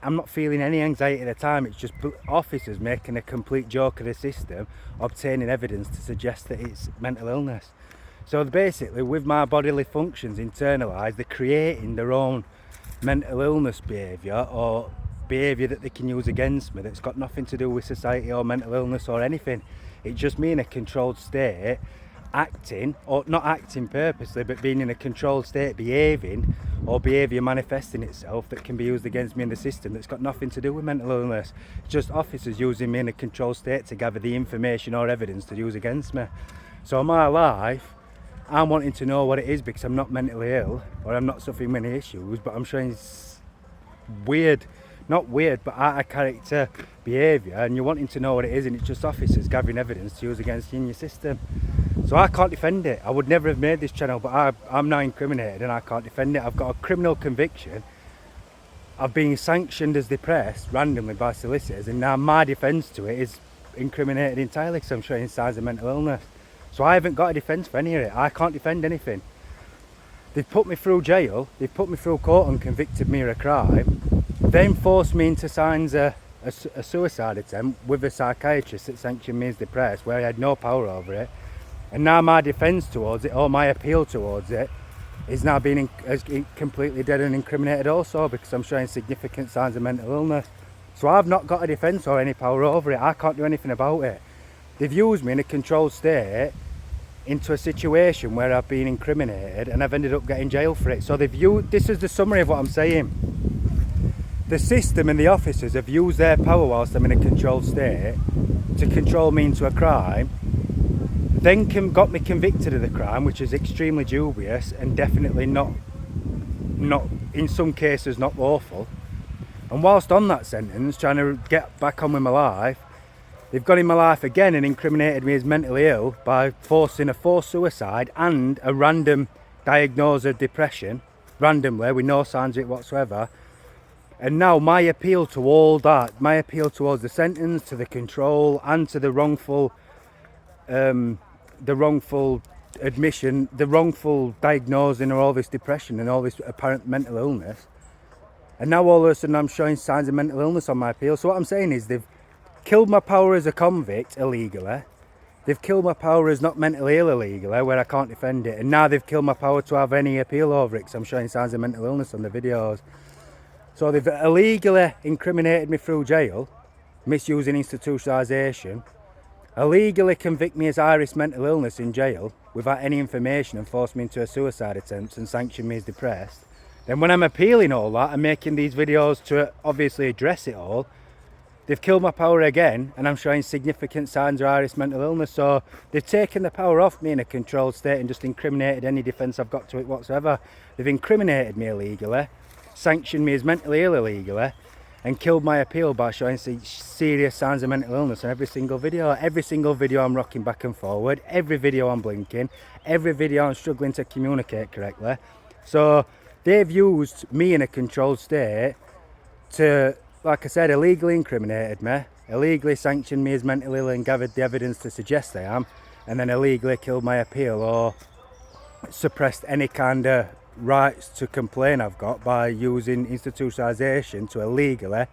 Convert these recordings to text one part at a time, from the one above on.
I'm not feeling any anxiety at the time. It's just officers making a complete joke of the system, obtaining evidence to suggest that it's mental illness. So basically, with my bodily functions internalised, they're creating their own mental illness behaviour, or behaviour that they can use against me that's got nothing to do with society or mental illness or anything. It's just me in a controlled state, acting, or not acting purposely, but being in a controlled state, behaving, or behaviour manifesting itself that can be used against me in the system that's got nothing to do with mental illness. It's just officers using me in a controlled state to gather the information or evidence to use against me. So my life, I'm wanting to know what it is because I'm not mentally ill, or I'm not suffering many issues, but I'm showing weird, not weird, but out of character behaviour, and you're wanting to know what it is, and it's just officers gathering evidence to use against you in your system. So I can't defend it. I would never have made this channel, but I'm now incriminated and I can't defend it. I've got a criminal conviction. I've been sanctioned as depressed randomly by solicitors, and now my defence to it is incriminated entirely because I'm showing signs of mental illness. So I haven't got a defence for any of it. I can't defend anything. They've put me through jail, they've put me through court and convicted me of a crime, then forced me into signs a suicide attempt with a psychiatrist that sanctioned me as depressed, where I had no power over it. And now my defence towards it, or my appeal towards it, is now being completely dead and incriminated also, because I'm showing significant signs of mental illness. So I've not got a defence or any power over it. I can't do anything about it. They've used me in a controlled state into a situation where I've been incriminated, and I've ended up getting jail for it. So this is the summary of what I'm saying. The system and the officers have used their power whilst I'm in a controlled state to control me into a crime, then got me convicted of the crime, which is extremely dubious and definitely not in some cases not lawful. And whilst on that sentence, trying to get back on with my life, they've gone in my life again and incriminated me as mentally ill by forcing a forced suicide and a random diagnosis of depression, randomly, with no signs of it whatsoever. And now my appeal to all that, my appeal towards the sentence, to the control, and to the wrongful admission, the wrongful diagnosing of all this depression and all this apparent mental illness. And now all of a sudden I'm showing signs of mental illness on my appeal. So what I'm saying is they've killed my power as a convict illegally. They've killed my power as not mentally ill illegally, where I can't defend it. And now they've killed my power to have any appeal over it because I'm showing signs of mental illness on the videos. So they've illegally incriminated me through jail, misusing institutionalisation, illegally convict me as Irish mental illness in jail without any information and force me into a suicide attempt and sanction me as depressed. Then when I'm appealing all that and making these videos to obviously address it all, they've killed my power again, and I'm showing significant signs of Irish mental illness. So they've taken the power off me in a controlled state and just incriminated any defence I've got to it whatsoever. They've incriminated me illegally, sanctioned me as mentally ill illegally, and killed my appeal by showing serious signs of mental illness on every single video. Every single video I'm rocking back and forward, every video I'm blinking, every video I'm struggling to communicate correctly. So they've used me in a controlled state to, like I said, illegally incriminated me, illegally sanctioned me as mentally ill and gathered the evidence to suggest I am, and then illegally killed my appeal or suppressed any kind of rights to complain I've got by using institutionalisation to illegally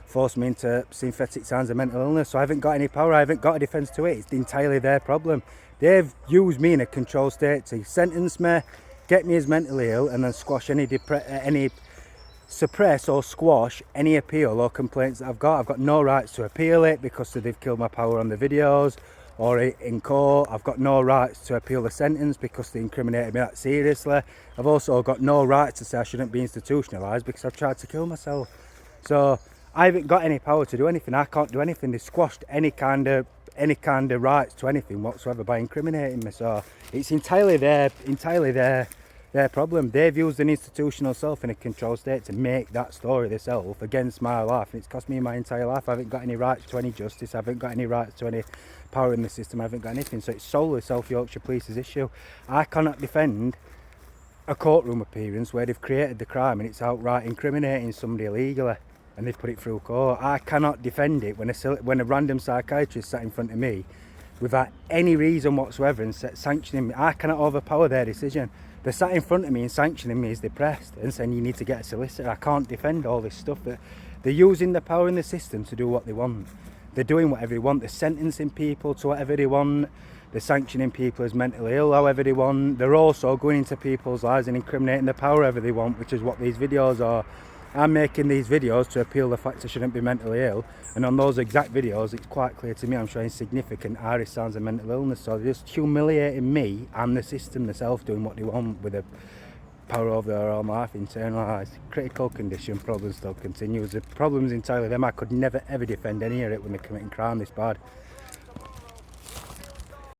force me into synthetic signs of mental illness. So I haven't got any power, I haven't got a defence to it. It's entirely their problem. They've used me in a controlled state to sentence me, get me as mentally ill, and then squash any suppress or squash any appeal or complaints that I've got. I've got no rights to appeal it because they've killed my power on the videos or in court. I've got no rights to appeal the sentence because they incriminated me that seriously. I've also got no rights to say I shouldn't be institutionalised because I've tried to kill myself. So I haven't got any power to do anything. I can't do anything. They've squashed any kind of rights to anything whatsoever by incriminating me. So it's entirely their problem. They've used an institutional self in a controlled state to make that story themselves against my life, and it's cost me my entire life. I haven't got any rights to any justice. I haven't got any rights to any power in the system. I haven't got anything. So it's solely South Yorkshire Police's issue. I cannot defend a courtroom appearance where they've created the crime and it's outright incriminating somebody illegally and they've put it through court. I cannot defend it when a random psychiatrist sat in front of me without any reason whatsoever and sanctioning me. I cannot overpower their decision. They're sat in front of me and sanctioning me as depressed and saying you need to get a solicitor. I can't defend all this stuff that They're using the power in the system to do what they want. They're doing whatever they want. They're sentencing people to whatever they want. They're sanctioning people as mentally ill however they want. They're also going into people's lives and incriminating the power however they want, which is what these videos are. I'm making these videos to appeal the fact I shouldn't be mentally ill, and on those exact videos it's quite clear to me I'm showing significant iris signs of mental illness. So they're just humiliating me and the system themselves, doing what they want with the power over their own life, internalised. Critical condition, problem still continues. The problem's entirely them. I could never ever defend any of it when they're committing crime this bad.